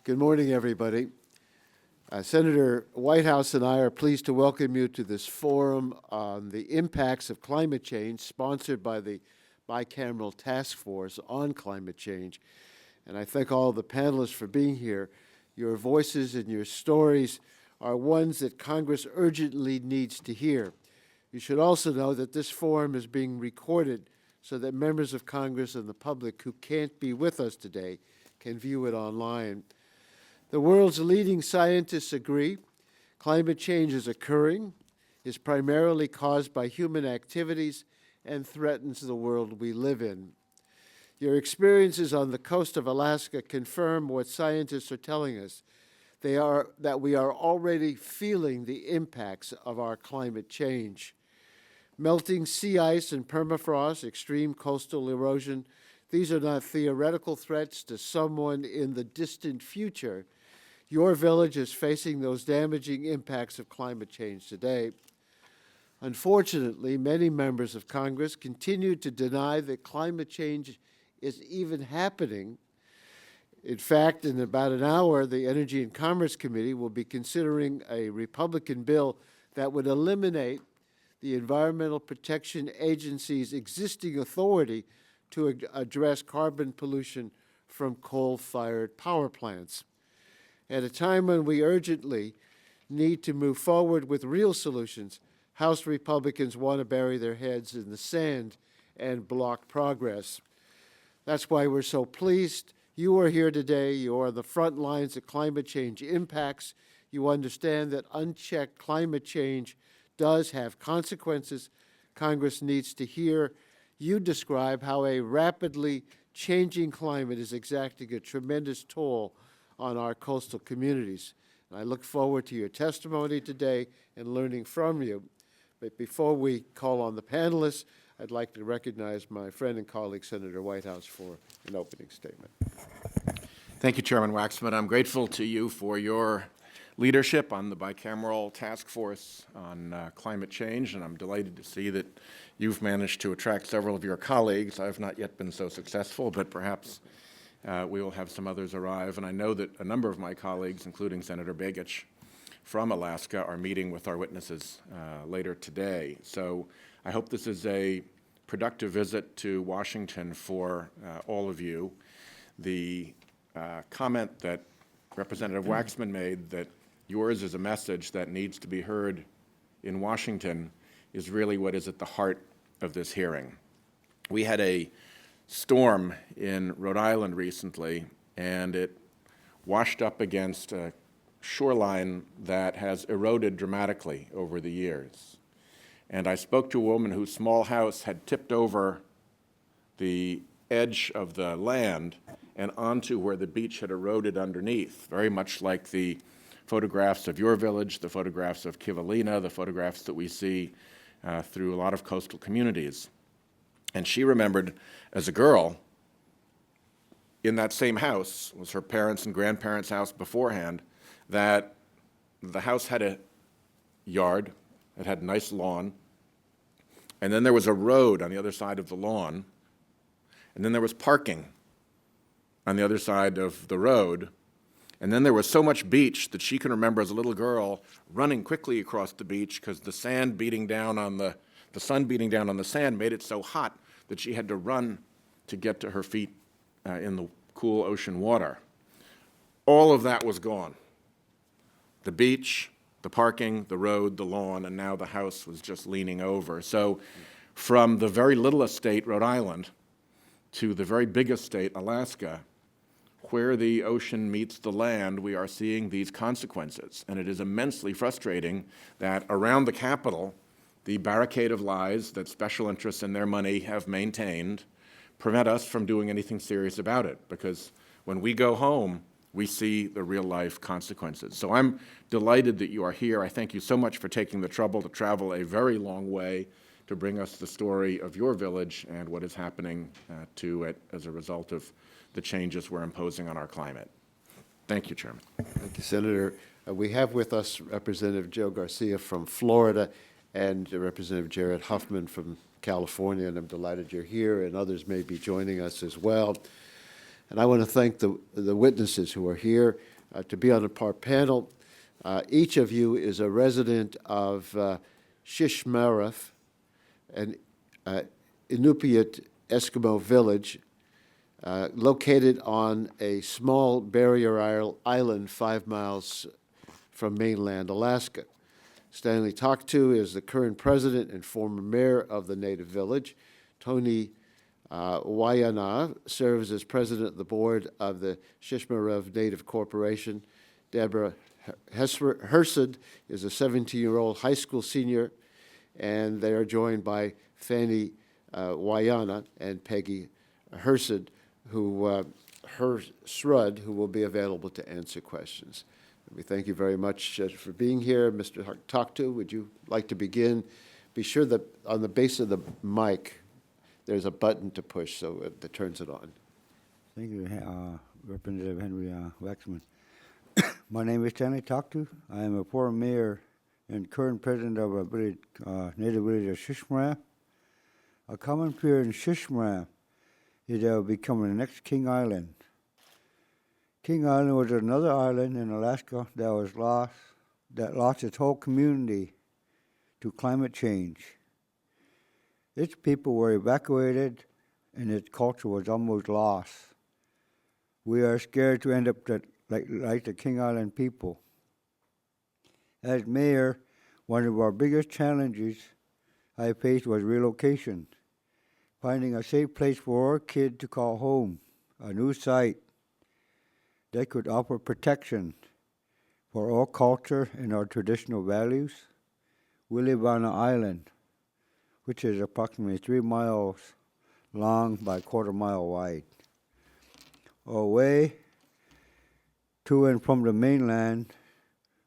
Good morning, everybody. Senator Whitehouse and I are pleased to welcome you to this forum on the impacts of climate change, sponsored by the Bicameral Task Force on Climate Change. And I thank all the panelists for being here. Your voices and your stories are ones that Congress urgently needs to hear. You should also know that this forum is being recorded so that members of Congress and the public who can't be with us today can view it online. The world's leading scientists agree climate change is occurring, is primarily caused by human activities, and threatens the world we live in. Your experiences on the coast of Alaska confirm what scientists are telling us. That we are already feeling the impacts of our climate change. Melting sea ice and permafrost, extreme coastal erosion, these are not theoretical threats to someone in the distant future. Your village is facing those damaging impacts of climate change today. Unfortunately, many members of Congress continue to deny that climate change is even happening. In fact, in about an hour, the Energy and Commerce Committee will be considering a Republican bill that would eliminate the Environmental Protection Agency's existing authority to address carbon pollution from coal-fired power plants. At a time when we urgently need to move forward with real solutions, House Republicans want to bury their heads in the sand and block progress. That's why we're so pleased you are here today. You are on the front lines of climate change impacts. You understand that unchecked climate change does have consequences. Congress needs to hear you describe how a rapidly changing climate is exacting a tremendous toll on our coastal communities. And I look forward to your testimony today and learning from you. But before we call on the panelists, I'd like to recognize my friend and colleague, Senator Whitehouse, for an opening statement. Thank you, Chairman Waxman. I'm grateful to you for your leadership on the Bicameral Task Force on climate change, and I'm delighted to see that you've managed to attract several of your colleagues. I've not yet been so successful, but perhaps we will have some others arrive. And I know that a number of my colleagues, including Senator Begich from Alaska, are meeting with our witnesses later today. So I hope this is a productive visit to Washington for all of you. The comment that Representative Waxman made, that yours is a message that needs to be heard in Washington, is really what is at the heart of this hearing. We had a storm in Rhode Island recently, and it washed up against a shoreline that has eroded dramatically over the years. And I spoke to a woman whose small house had tipped over the edge of the land and onto where the beach had eroded underneath, very much like the photographs of your village, the photographs of Kivalina, the photographs that we see through a lot of coastal communities. And she remembered as a girl, in that same house, was her parents' and grandparents' house beforehand, that the house had a yard, it had a nice lawn, and then there was a road on the other side of the lawn, and then there was parking on the other side of the road, and then there was so much beach that she can remember as a little girl running quickly across the beach because the sand beating down on the sun beating down on the sand made it so hot that she had to run to get to her feet in the cool ocean water. All of that was gone. The beach, the parking, the road, the lawn, and now the house was just leaning over. So from the very little estate, Rhode Island, to the very big estate, Alaska, where the ocean meets the land, we are seeing these consequences. And it is immensely frustrating that around the Capitol, the barricade of lies that special interests and their money have maintained prevent us from doing anything serious about it, because when we go home, we see the real-life consequences. So I'm delighted that you are here. I thank you so much for taking the trouble to travel a very long way to bring us the story of your village and what is happening to it as a result of the changes we're imposing on our climate. Thank you, Chairman. Thank you, Senator. We have with us Representative Joe Garcia from Florida and Representative Jared Huffman from California, and I'm delighted you're here, and others may be joining us as well. And I want to thank the witnesses who are here. to be on our panel. Each of you is a resident of Shishmaref, an Inupiat Eskimo village located on a small barrier island 5 miles from mainland Alaska. Stanley Toktu is the current president and former mayor of the native village. Tony Wayana serves as president of the board of the Shishmaref Native Corporation. Deborah Hersed is a 17-year-old high school senior, and they are joined by Fanny Wayana and Peggy Hersed, who will be available to answer questions. We thank you very much for being here. Mr. Toktu, would you like to begin? Be sure that on the base of the mic, there's a button to push so that turns it on. Thank you, Representative Henry Waxman. My name is Stanley Toktu. I am a former mayor and current president of a village, native village of Shishmaref. A common fear in Shishmaref is that it will become the next King Island. King Island was another island in Alaska that lost its whole community to climate change. Its people were evacuated and its culture was almost lost. We are scared to end up like the King Island people. As mayor, one of our biggest challenges I faced was relocation, finding a safe place for our kid to call home, a new site that could offer protection for our culture and our traditional values. We live on an island, which is approximately 3 miles long by 1/4 mile wide. Our way to and from the mainland,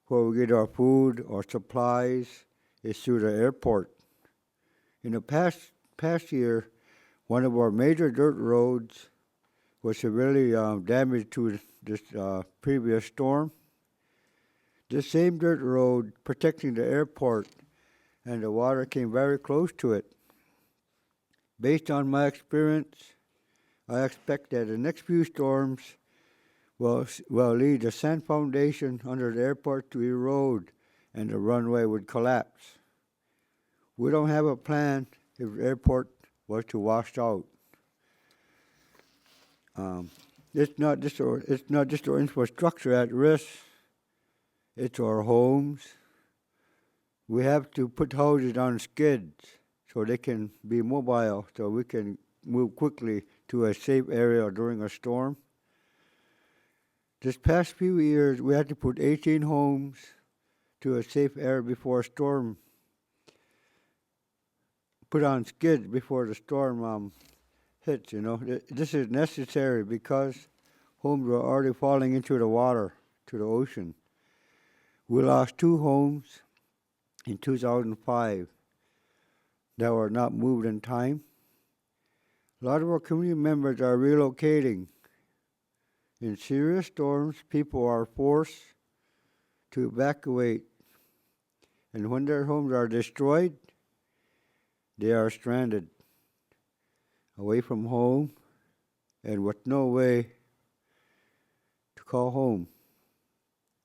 where we get our food or supplies, is through the airport. In the past year, one of our major dirt roads was severely damaged to this previous storm. This same dirt road protecting the airport, and the water came very close to it. Based on my experience, I expect that the next few storms will lead the sand foundation under the airport to erode and the runway would collapse. We don't have a plan if the airport was to wash out. It's not just our infrastructure at risk, it's our homes. We have to put houses on skids so they can be mobile, so we can move quickly to a safe area during a storm. This past few years, we had to put 18 homes to a safe area before a storm, put on skids before the storm hits, This is necessary because homes were already falling into the water, to the ocean. We lost 2 homes in 2005 that were not moved in time. A lot of our community members are relocating. In serious storms, people are forced to evacuate, and when their homes are destroyed, they are stranded, away from home, and with no way to call home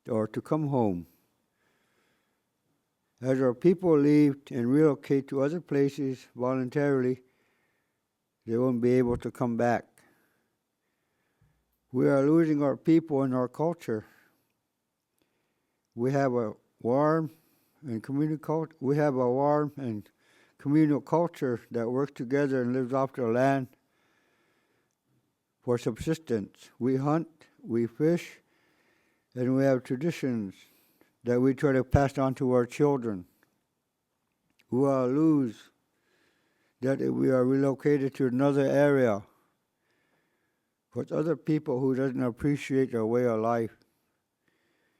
or to come home. As our people leave and relocate to other places voluntarily, they won't be able to come back. We are losing our people and our culture. We have a warm and communal culture that works together and lives off the land for subsistence. We hunt, we fish, and we have traditions that we try to pass on to our children. We will lose that if we are relocated to another area with other people who doesn't appreciate our way of life.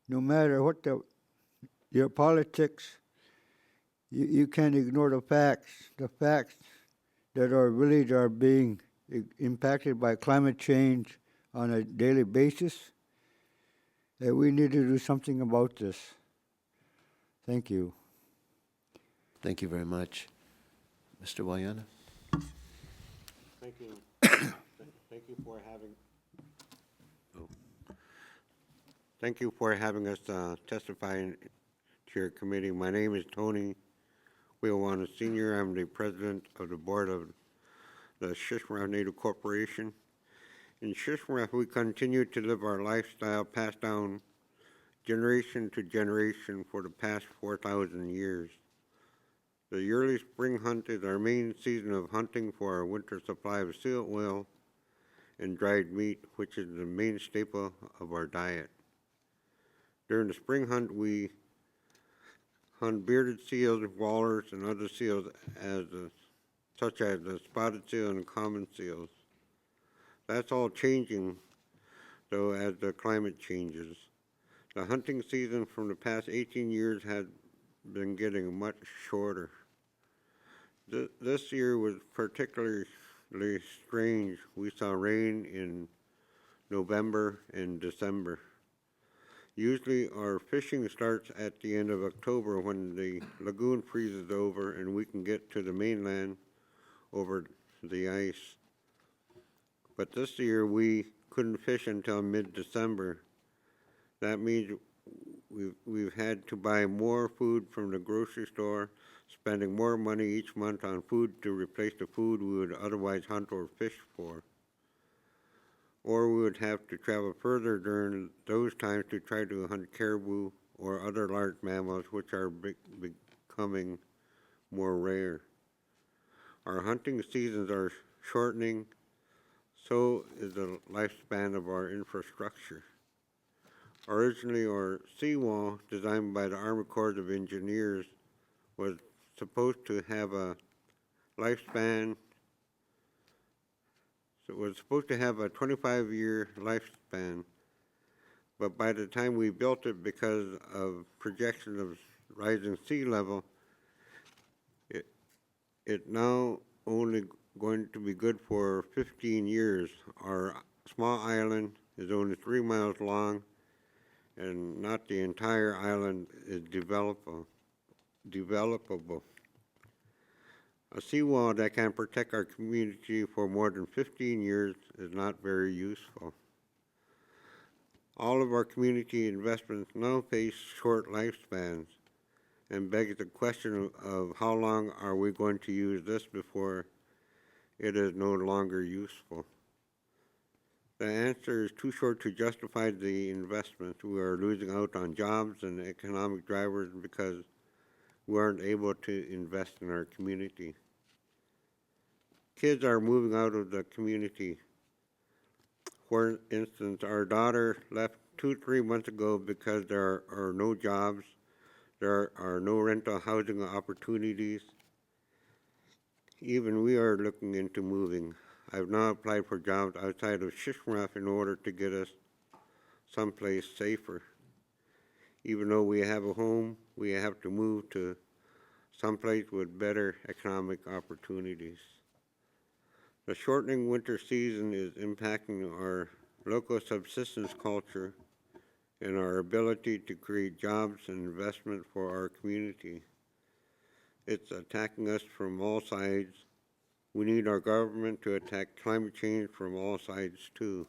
No matter what your politics, you can't ignore the facts that our village are being impacted by climate change on a daily basis, and we need to do something about this. Thank you. Thank you very much. Mr. Wayana? Thank you. Thank you for having. Thank you for having us testify to your committee. My name is Tony Wheelwana Sr. I'm the president of the board of the Shishmaref Native Corporation. In Shishmaref, we continue to live our lifestyle passed down generation to generation for the past 4,000 years. The yearly spring hunt is our main season of hunting for our winter supply of seal oil and dried meat, which is the main staple of our diet. During the spring hunt, we hunt bearded seals, wallers, and other seals such as the spotted seal and common seals. That's all changing, though, as the climate changes. The hunting season from the past 18 years has been getting much shorter. This year was particularly strange. We saw rain in November and December. Usually our fishing starts at the end of October when the lagoon freezes over and we can get to the mainland over the ice. But this year we couldn't fish until mid-December. That means we've had to buy more food from the grocery store, spending more money each month on food to replace the food we would otherwise hunt or fish for. Or we would have to travel further during those times to try to hunt caribou or other large mammals, which are becoming more rare. Our hunting seasons are shortening, so is the lifespan of our infrastructure. Originally, our seawall, designed by the Army Corps of Engineers, was supposed to have a lifespan. So it was supposed to have a 25-year lifespan, but by the time we built it, because of projections of rising sea level, it now only going to be good for 15 years. Our small island is only 3 miles long, and not the entire island is developable. A seawall that can protect our community for more than 15 years is not very useful. All of our community investments now face short lifespans and begs the question of how long are we going to use this before it is no longer useful. The answer is too short to justify the investment. We are losing out on jobs and economic drivers because we aren't able to invest in our community. Kids are moving out of the community. For instance, our daughter left 2-3 months ago because there are no jobs, there are no rental housing opportunities. Even we are looking into moving. I've now applied for jobs outside of Shishmaref in order to get us someplace safer. Even though we have a home, we have to move to someplace with better economic opportunities. The shortening winter season is impacting our local subsistence culture and our ability to create jobs and investment for our community. It's attacking us from all sides. We need our government to attack climate change from all sides too,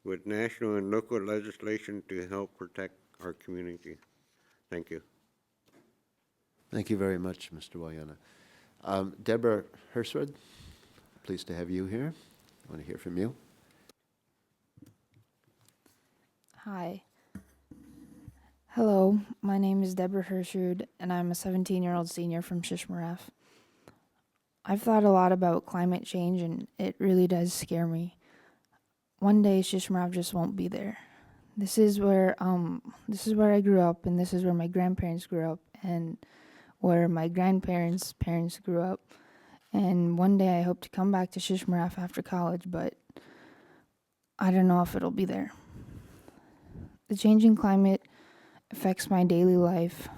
with national and local legislation to help protect our community. Thank you. Thank you very much, Mr. Wayana. Deborah Herswood, pleased to have you here. I want to hear from you. Hi. Hello, my name is Deborah Hershud, and I'm a 17-year-old senior from Shishmaref. I've thought a lot about climate change, and it really does scare me. One day, Shishmaref just won't be there. This is where I grew up, and this is where my grandparents grew up, and where my grandparents' parents grew up. And one day I hope to come back to Shishmaref after college, but I don't know if it'll be there. The changing climate affects my daily life.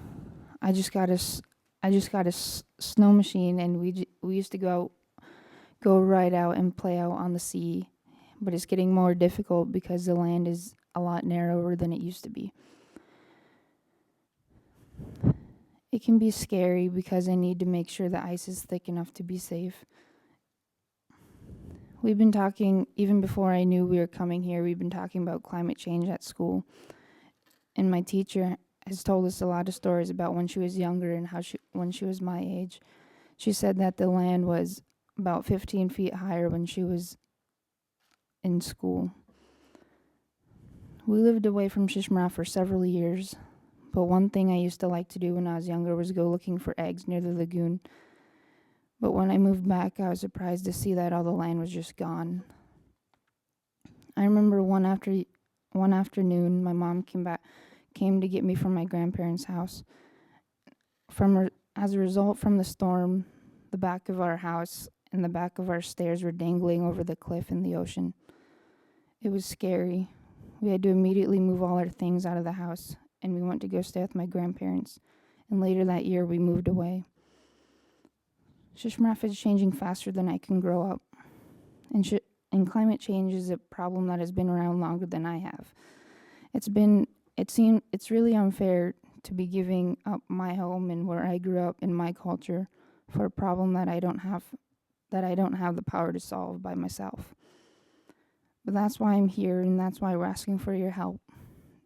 I just got a snow machine, and we used to go right out and play out on the sea, but it's getting more difficult because the land is a lot narrower than it used to be. It can be scary because I need to make sure the ice is thick enough to be safe. We've been talking, even before I knew we were coming here, we've been talking about climate change at school. And my teacher has told us a lot of stories about when she was younger and when she was my age. She said that the land was about 15 feet higher when she was in school. We lived away from Shishmaref for several years, but one thing I used to like to do when I was younger was go looking for eggs near the lagoon. But when I moved back, I was surprised to see that all the land was just gone. I remember one afternoon, my mom came to get me from my grandparents' house. As a result from the storm, the back of our house and the back of our stairs were dangling over the cliff in the ocean. It was scary. We had to immediately move all our things out of the house, and we went to go stay with my grandparents. And later that year, we moved away. Shishmaref is changing faster than I can grow up, and climate change is a problem that has been around longer than I have. It's really unfair to be giving up my home and where I grew up in my culture for a problem that I don't have the power to solve by myself. But that's why I'm here, and that's why we're asking for your help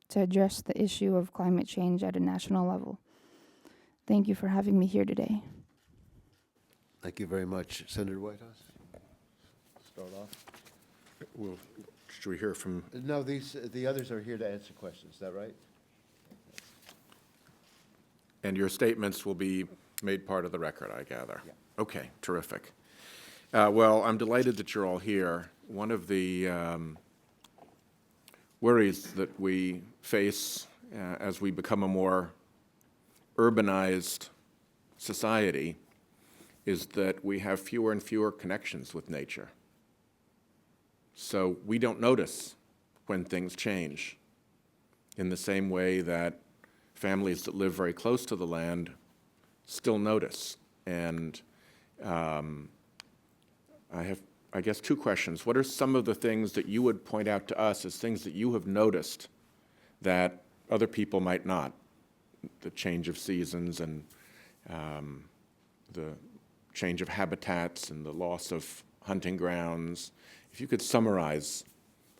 to address the issue of climate change at a national level. Thank you for having me here today. Thank you very much. Senator Whitehouse? Start off. Should we hear from? No, the others are here to answer questions. Is that right? And your statements will be made part of the record, I gather. Yeah. Okay, terrific. Well, I'm delighted that you're all here. One of the worries that we face as we become a more urbanized society is that we have fewer and fewer connections with nature. So we don't notice when things change in the same way that families that live very close to the land still notice. And I have, I guess, two questions. What are some of the things that you would point out to us as things that you have noticed that other people might not? The change of seasons and the change of habitats and the loss of hunting grounds. If you could summarize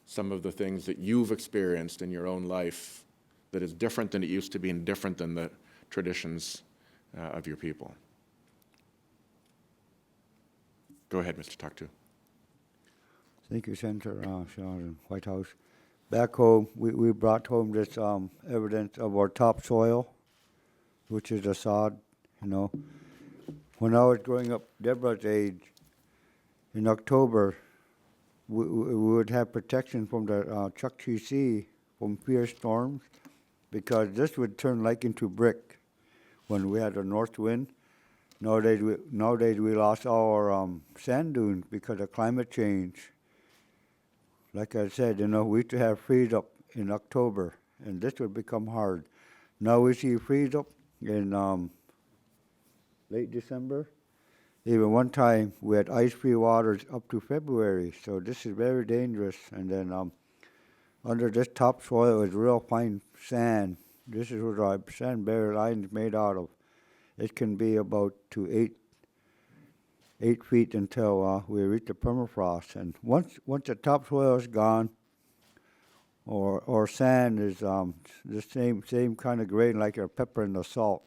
some of the things that you've experienced in your own life that is different than it used to be and different than the traditions of your people. Go ahead, Mr. Taktu. Thank you, Senator Sheldon Whitehouse. Back home, we brought home this evidence of our topsoil, which is the sod, you know. When I was growing up Deborah's age, in October, we would have protection from the Chukchi Sea from fierce storms, because this would turn like into brick when we had a north wind. Nowadays we lost our sand dunes because of climate change. Like I said, you know, we used to have freeze up in October, and this would become hard. Now we see freeze up in late December. Even one time we had ice-free waters up to February, so this is very dangerous. And then under this topsoil is real fine sand. This is what our sand barrier line is made out of. It can be about to 8 feet until we reach the permafrost. And once the topsoil is gone, or sand is the same kind of grain like a pepper and the salt,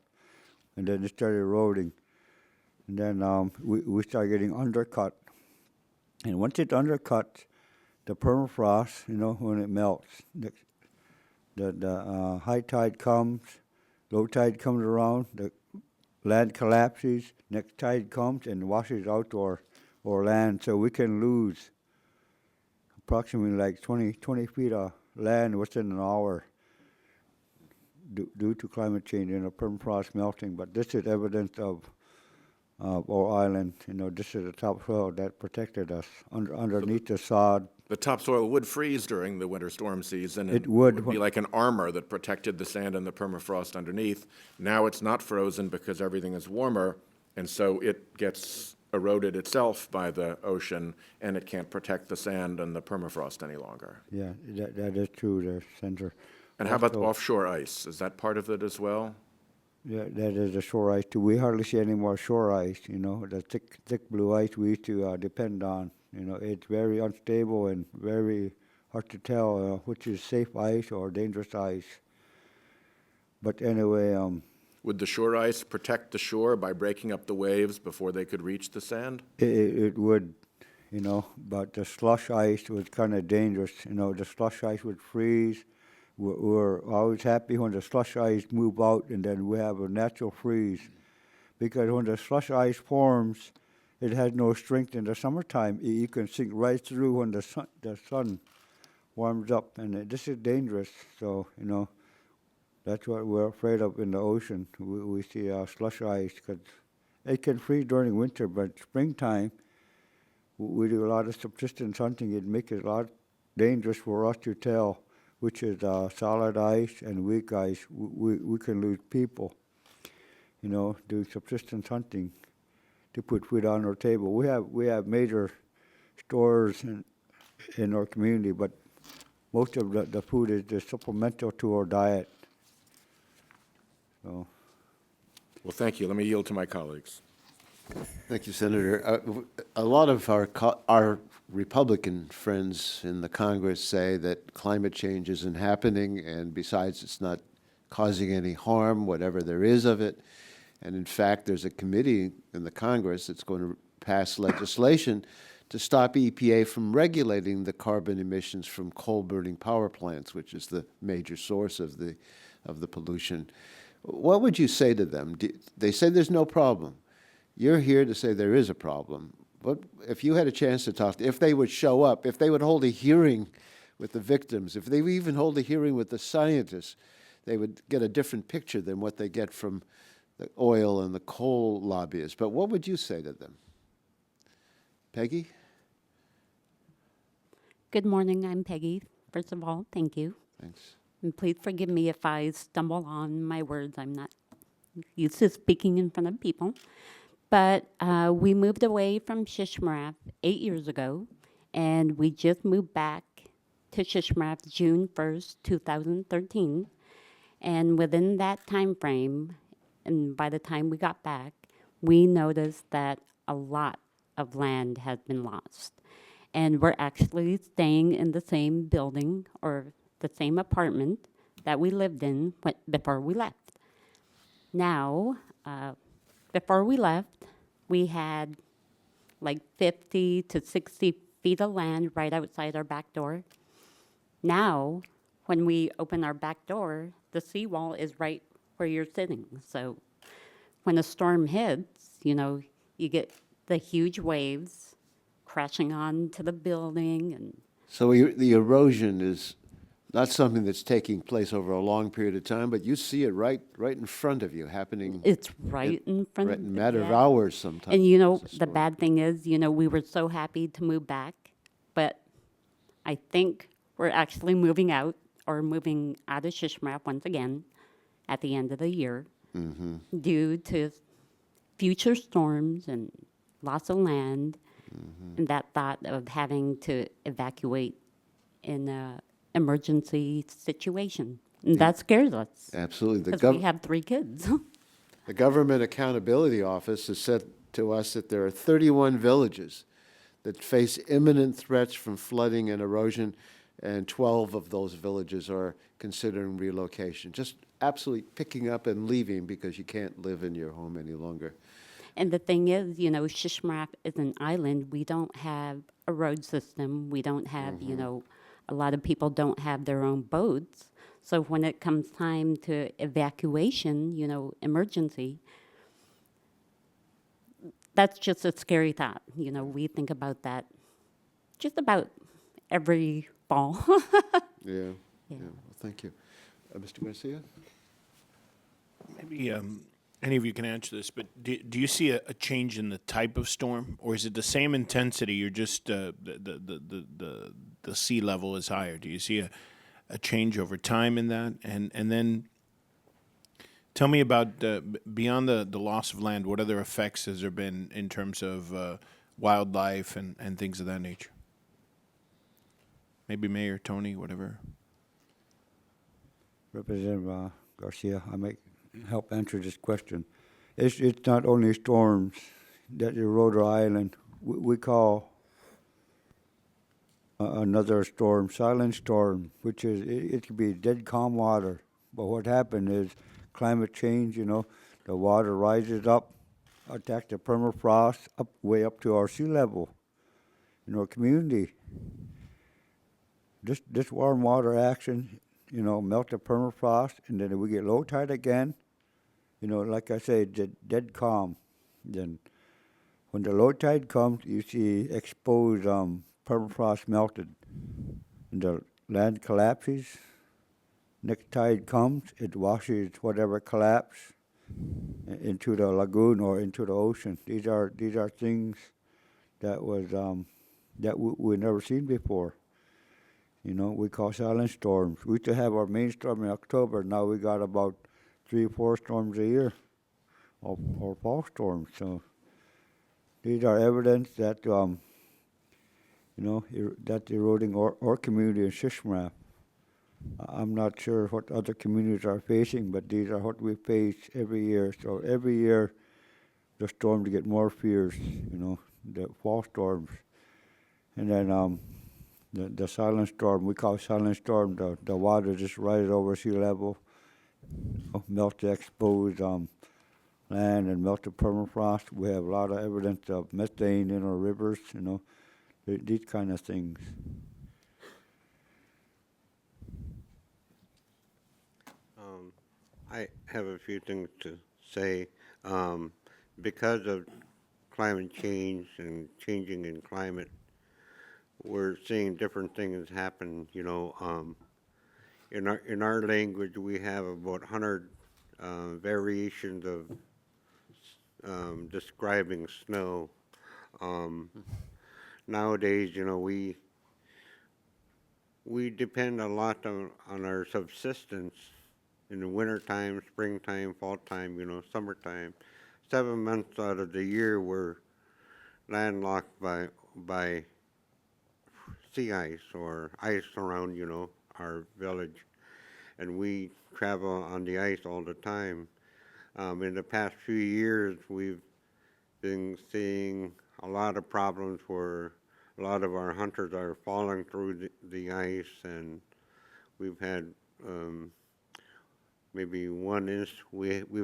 and then it started eroding. And then we start getting undercut. And once it undercuts, the permafrost, you know, when it melts, the high tide comes, low tide comes around, the land collapses, next tide comes and washes out our land. So we can lose approximately like 20 feet of land within an hour due to climate change and the permafrost melting. But this is evidence of our island. You know, this is the topsoil that protected us underneath the sod. The topsoil would freeze during the winter storm season. And It would. be like an armor that protected the sand and the permafrost underneath. Now it's not frozen because everything is warmer, and so it gets eroded itself by the ocean, and it can't protect the sand and the permafrost any longer. Yeah, that is true, the center. And how about Also, offshore ice? Is that part of it as well? that is the shore ice too. We hardly see any more shore ice, the thick blue ice we used to depend on. It's very unstable and very hard to tell which is safe ice or dangerous ice. But anyway, Would the shore ice protect the shore by breaking up the waves before they could reach the sand? it would, but the slush ice was kind of dangerous. The slush ice would freeze. We're always happy when the slush ice move out and then we have a natural freeze. Because when the slush ice forms, it has no strength in the summertime. You can sink right through when the sun warms up, and this is dangerous. So, that's what we're afraid of in the ocean. We see slush ice because it can freeze during winter, but springtime, we do a lot of subsistence hunting. It makes it a lot dangerous for us to tell which is solid ice and weak ice. We can lose people, doing subsistence hunting to put food on our table. We have major stores in our community, but most of the food is just supplemental to our diet. So. Well, thank you. Let me yield to my colleagues. Thank you, Senator. A lot of our Republican friends in the Congress say that climate change isn't happening, and besides, it's not causing any harm, whatever there is of it. And in fact, there's a committee in the Congress that's going to pass legislation to stop EPA from regulating the carbon emissions from coal-burning power plants, which is the major source of the pollution. What would you say to them? They say there's no problem. You're here to say there is a problem. But if you had a chance to talk, if they would show up, if they would hold a hearing with the victims, if they would even hold a hearing with the scientists, they would get a different picture than what they get from the oil and the coal lobbyists. But what would you say to them? Peggy? Good morning, I'm Peggy. First of all, thank you. Thanks. And please forgive me if I stumble on my words. I'm not used to speaking in front of people. But we moved away from Shishmaref 8 years ago, and we just moved back to Shishmaref June 1st, 2013. And within that time frame, and by the time we got back, we noticed that a lot of land has been lost. And we're actually staying in the same building or the same apartment that we lived in before we left. Now, before we left, we had like 50 to 60 feet of land right outside our back door. Now, when we open our back door, the seawall is right where you're sitting. So when a storm hits, you get the huge waves crashing onto the building. And So the erosion is not something that's taking place over a long period of time, but you see it right in front of you happening. it's right in front Right of in a you. matter of Yeah. hours sometimes. And It's a the storm. bad thing is, we were so happy to move back, but I think we're actually moving out of Shishmaref once again at the end of the year due to future storms and loss of land and that thought of having to evacuate in an emergency situation. And that scares us Absolutely. because we have 3 kids. The Government Accountability Office has said to us that there are 31 villages that face imminent threats from flooding and erosion, and 12 of those villages are considering relocation, just absolutely picking up and leaving because you can't live in your home any longer. And the thing is, Shishmaref is an island. We don't have a road system. We don't have, a lot of people don't have their own boats. So when it comes time to evacuation, emergency, that's just a scary thought. We think about that just about every fall. Yeah. Well, thank you. Mr. Garcia? Maybe any of you can answer this, but do you see a change in the type of storm, or is it the same intensity? You're just the sea level is higher. Do you see a change over time in that? And then tell me about beyond the loss of land. What other effects has there been in terms of wildlife and things of that nature? Maybe Mayor Tony, whatever. Representative Garcia, I make help answer this question. It's not only storms that erode our island. We call another storm silent storm, which is it could be dead calm water. But what happened is climate change. The water rises up, attack the permafrost up way up to our sea level in our community. This warm water action, melt the permafrost, and then we get low tide again. Like I say, dead calm. Then when the low tide comes, you see exposed permafrost melted, and the land collapses. Next tide comes, it washes whatever collapsed into the lagoon or into the ocean. These are things that was that we never seen before. We call silent storms. We used to have our main storm in October. Now we got about 3 or 4 storms a year, or fall storms. So these are evidence that that's eroding our community in Shishmaref. I'm not sure what other communities are facing, but these are what we face every year. So every year, the storms get more fierce. The fall storms, and then the silent storm. We call silent storm. The water just rises over sea level, melt the exposed land and melt the permafrost. We have a lot of evidence of methane in our rivers. These kind of things. I have a few things to say. Because of climate change and changing in climate, we're seeing different things happen. In our language, we have about 100 variations of describing snow. Nowadays, we depend a lot on our subsistence in the wintertime, springtime, fall time, summertime. 7 months out of the year, we're landlocked by sea ice or ice around, our village, and we travel on the ice all the time. In the past few years, we've been seeing a lot of problems where a lot of our hunters are falling through the ice, and we've had we've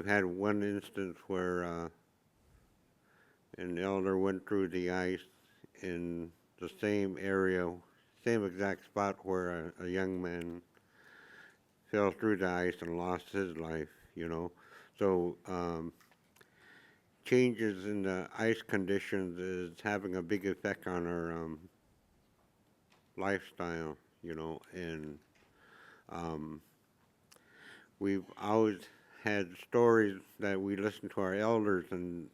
had one instance where an elder went through the ice in the same area, same exact spot where a young man fell through the ice and lost his life. So changes in the ice conditions is having a big effect on our lifestyle, and we've always had stories that we listen to our elders, and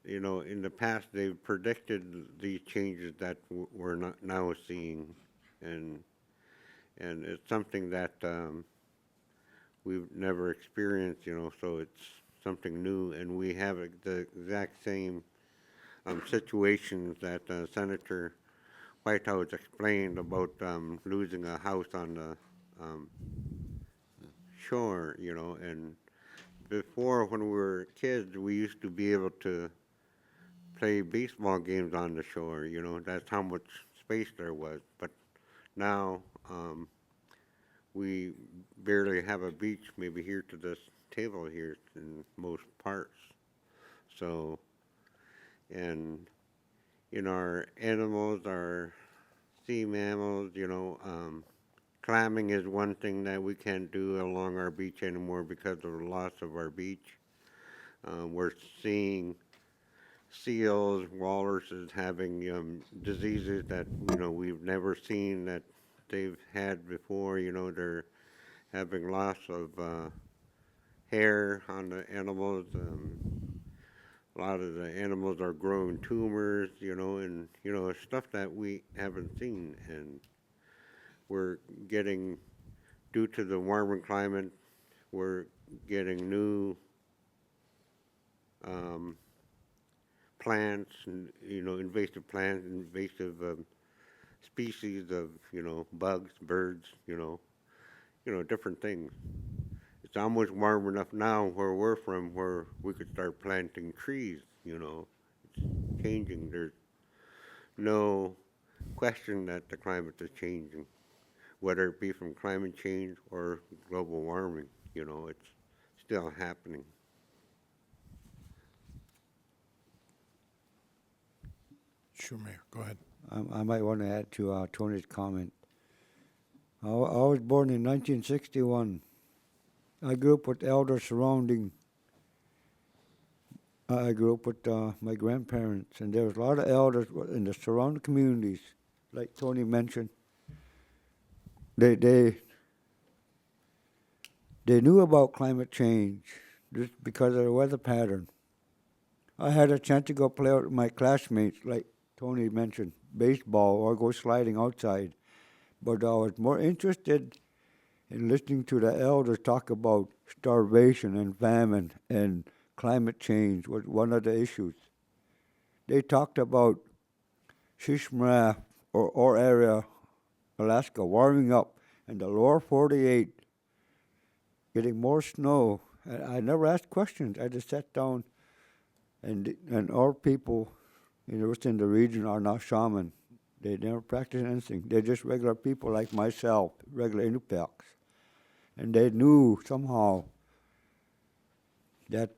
in the past they've predicted these changes that we're not now seeing, and it's something that we've never experienced, so it's something new, and we have the exact same situations that Senator Whitehouse explained about losing a house on the shore, and before, when we were kids, we used to be able to play baseball games on the shore, that's how much space there was. But now we barely have a beach, maybe here to this table here in most parts. So, and our animals, our sea mammals, clamming is one thing that we can't do along our beach anymore because of the loss of our beach. We're seeing seals, walruses having diseases that we've never seen that they've had before. They're having loss of hair on the animals. A lot of the animals are growing tumors, and stuff that we haven't seen, and we're getting, due to the warming climate, we're getting new plants, and invasive plants, invasive species of bugs, birds, different things. it's almost warm enough now where we're from where we could start planting trees, you know. It's changing. There's no question that the climate is changing, whether it be from climate change or global warming, you know, it's still happening. Sure, Mayor, go ahead. I might want to add to Tony's comment. I was born in 1961. I grew up with elders surrounding. I grew up with my grandparents, and there was a lot of elders in the surrounding communities, like Tony mentioned. They knew about climate change just because of the weather pattern. I had a chance to go play out with my classmates, like Tony mentioned, baseball or go sliding outside. But I was more interested in listening to the elders talk about starvation and famine and climate change was one of the issues. They talked about Shishmaref or area, Alaska, warming up, and the lower 48 getting more snow. And I never asked questions. I just sat down, and our people, you know, within the region are not shaman. They never practice anything. They're just regular people like myself, regular Inupiaqs. And they knew somehow that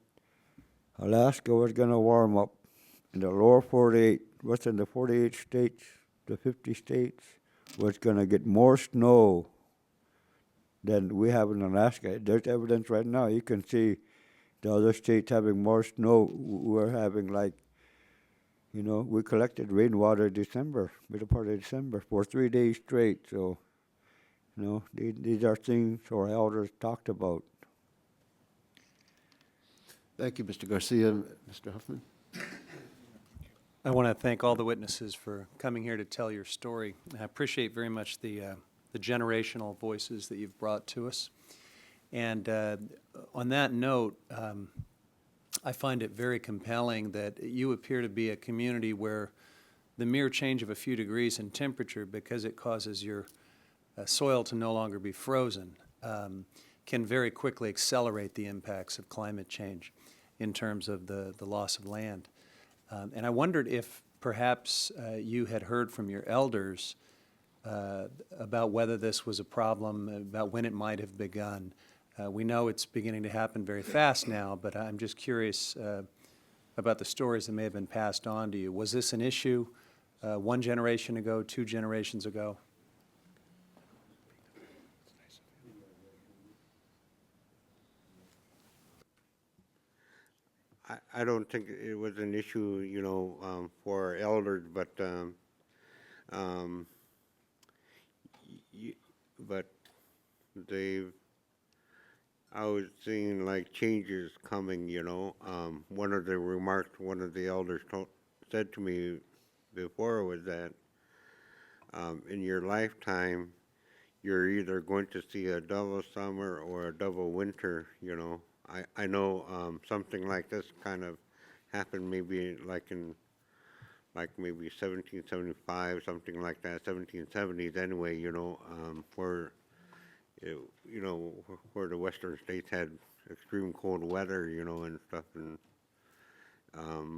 Alaska was going to warm up in the lower 48, within the 48 states, the 50 states, was going to get more snow than we have in Alaska. There's evidence right now. You can see the other states having more snow. We're having like, you know, we collected rainwater December, middle part of December, for 3 days straight. So, you know, these are things our elders talked about. Thank you, Mr. Garcia. Mr. Huffman? I want to thank all the witnesses for coming here to tell your story. I appreciate very much the generational voices that you've brought to us. And on that note, I find it very compelling that you appear to be a community where the mere change of a few degrees in temperature, because it causes your soil to no longer be frozen, can very quickly accelerate the impacts of climate change in terms of the loss of land. And I wondered if perhaps you had heard from your elders about whether this was a problem, about when it might have begun. We know it's beginning to happen very fast now, but I'm just curious about the stories that may have been passed on to you. Was this an issue 1 generation ago, 2 generations ago? I don't think it was an issue, you know, for elders, but but they've. I was seeing like changes coming, you know. One of the remarks one of the elders said to me before was that in your lifetime, you're either going to see a double summer or a double winter, you know. I know something like this kind of happened maybe like in maybe 1775, something like that, 1770s anyway, you know, where you know, where the western states had extreme cold weather, you know, and stuff, and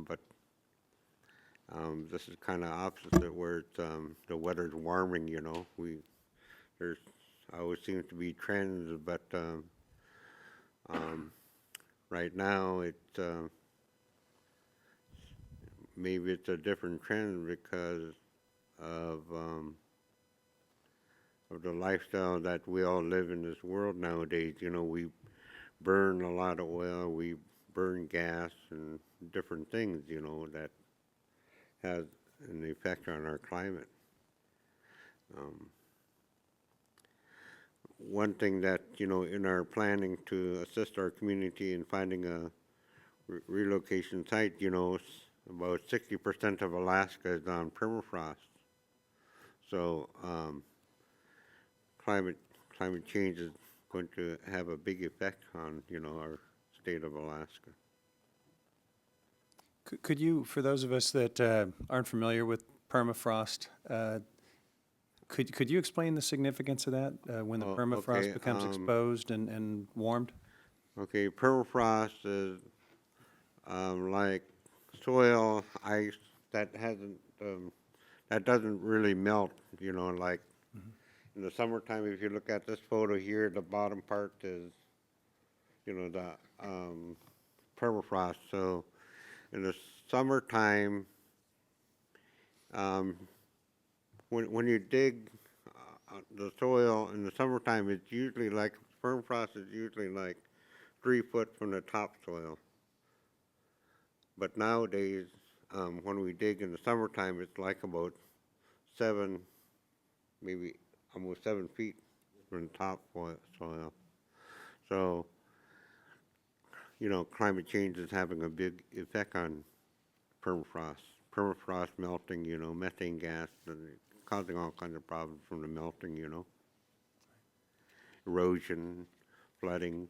but this is kind of opposite, where it's the weather's warming, you know. There's always seems to be trends, but right now maybe it's a different trend because of the lifestyle that we all live in this world nowadays. You know, we burn a lot of oil, we burn gas and different things, you know, that has an effect on our climate. One thing that, you know, in our planning to assist our community in finding a relocation site, you know, about 60% of Alaska is on permafrost. So climate change is going to have a big effect on, you know, our state of Alaska. Could you, for those of us that aren't familiar with permafrost, could you explain the significance of that when the permafrost okay, becomes exposed and warmed? Okay, permafrost is like soil ice that that doesn't really melt. Like in the summertime. If you look at this photo here, the bottom part is the permafrost. So in the summertime, um, when you dig the soil in the summertime, it's usually like permafrost is usually like 3 foot from the topsoil. But nowadays, when we dig in the summertime, it's like about 7, maybe almost 7 feet from the topsoil. So, climate change is having a big effect on permafrost. Permafrost melting, methane gas, and causing all kinds of problems from the melting, erosion, flooding.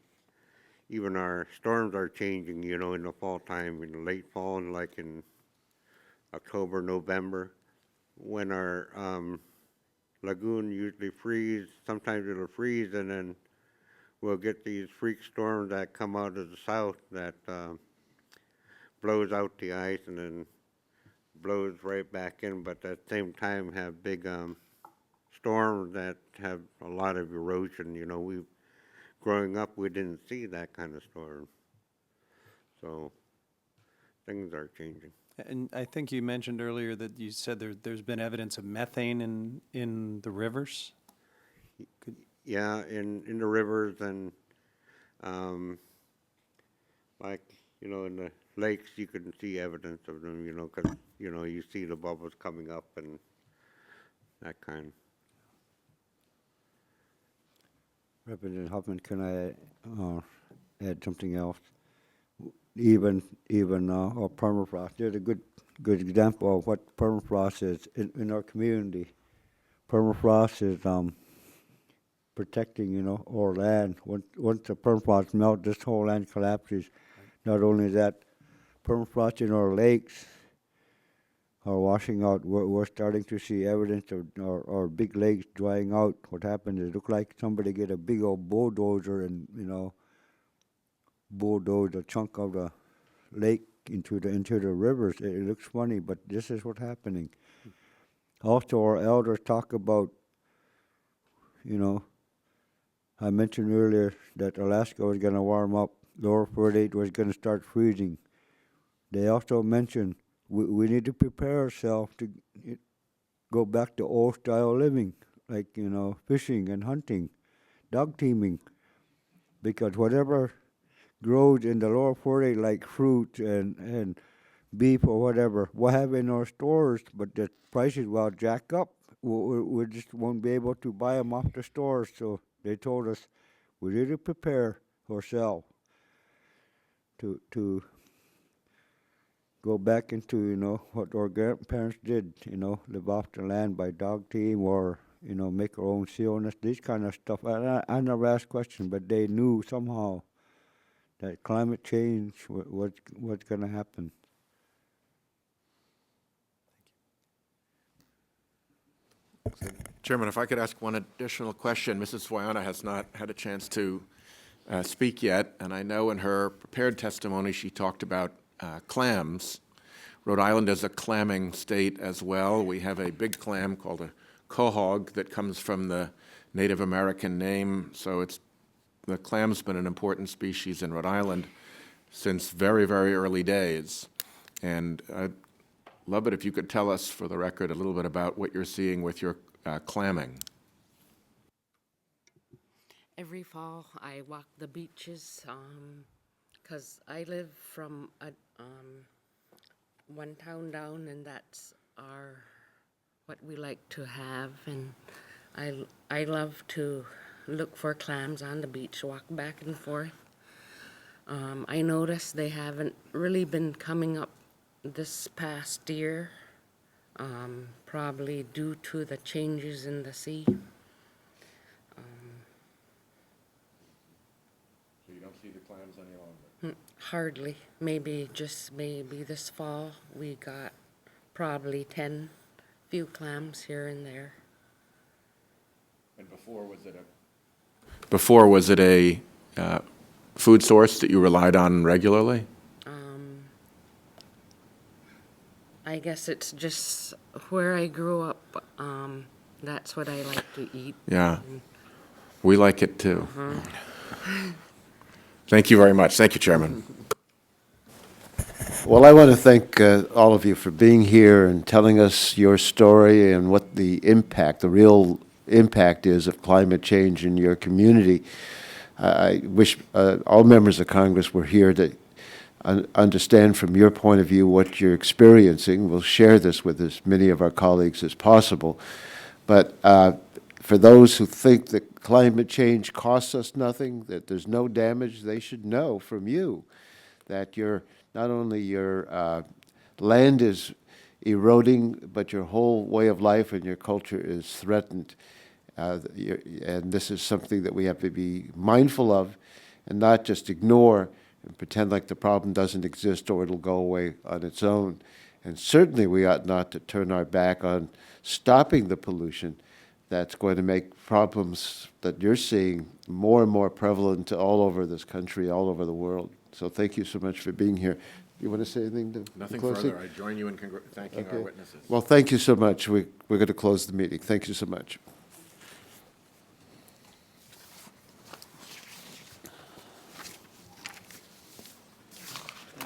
Even our storms are changing, in the fall time, in the late fall, and like in October, November, when our lagoon usually freeze. Sometimes it'll freeze, and then we'll get these freak storms that come out of the south that blows out the ice and then blows right back in, but at the same time have big storms that have a lot of erosion. Growing up, we didn't see that kind of storm. So things are changing. And I think you mentioned earlier that you said there's been evidence of methane in the rivers? Yeah, in the rivers and like, in the lakes, you can see evidence of them, because, you see the bubbles coming up and that kind. Representative Huffman, can I add something else? Even permafrost. There's a good example of what permafrost is in our community. Permafrost is protecting, our land. Once the permafrost melts, this whole land collapses. Not only that, permafrost in our lakes are washing out. We're starting to see evidence of our big lakes drying out. What happened is it looked like somebody get a big old bulldozer and, bulldoze a chunk of the lake into the rivers. It looks funny, but this is what's happening. Also, our elders talk about, I mentioned earlier that Alaska was going to warm up. Lower 48 was going to start freezing. They also mentioned we need to prepare ourselves to go back to old style living, like, fishing and hunting, dog teaming, because whatever grows in the lower 48, like fruit and beef or whatever, we'll have in our stores, but the prices will jack up. We just won't be able to buy them off the stores. So they told us we need to prepare ourselves to go back into, what our grandparents did, live off the land by dog team or, make our own seal nest, these kind of stuff. I never asked questions, but they knew somehow that climate change what's going to happen. Chairman, if I could ask one additional question. Mrs. Foyana has not had a chance to speak yet, and I know in her prepared testimony she talked about clams. Rhode Island is a clamming state as well. We have a big clam called a quahog that comes from the Native American name, so the clam's been an important species in Rhode Island since very, very early days. And I'd love it if you could tell us, for the record, a little bit about what you're seeing with your clamming. Every fall, I walk the beaches because I live from one town down, and that's what we like to have. And I love to look for clams on the beach, walk back and forth. I noticed they haven't really been coming up this past year, probably due to the changes in the sea. So you don't see the clams any longer? Hardly. Maybe this fall we got probably 10 few clams here and there. And before was it a food source that you relied on regularly? I guess it's just where I grew up. That's what I like to eat. Yeah. We like it too. Thank you very much. Thank you, Chairman. Well, I want to thank all of you for being here and telling us your story and what the impact, the real impact is of climate change in your community. I wish all members of Congress were here to understand from your point of view what you're experiencing. We'll share this with as many of our colleagues as possible. But for those who think that climate change costs us nothing, that there's no damage, they should know from you that not only your land is eroding, but your whole way of life and your culture is threatened. And this is something that we have to be mindful of and not just ignore and pretend like the problem doesn't exist or it'll go away on its own. And certainly we ought not to turn our back on stopping the pollution that's going to make problems that you're seeing more and more prevalent all over this country, all over the world. So thank you so much for being here. You want to say anything to Nothing closing? further. I join you in thanking our witnesses. Well, thank you so much. We're going to close the meeting. Thank you so much.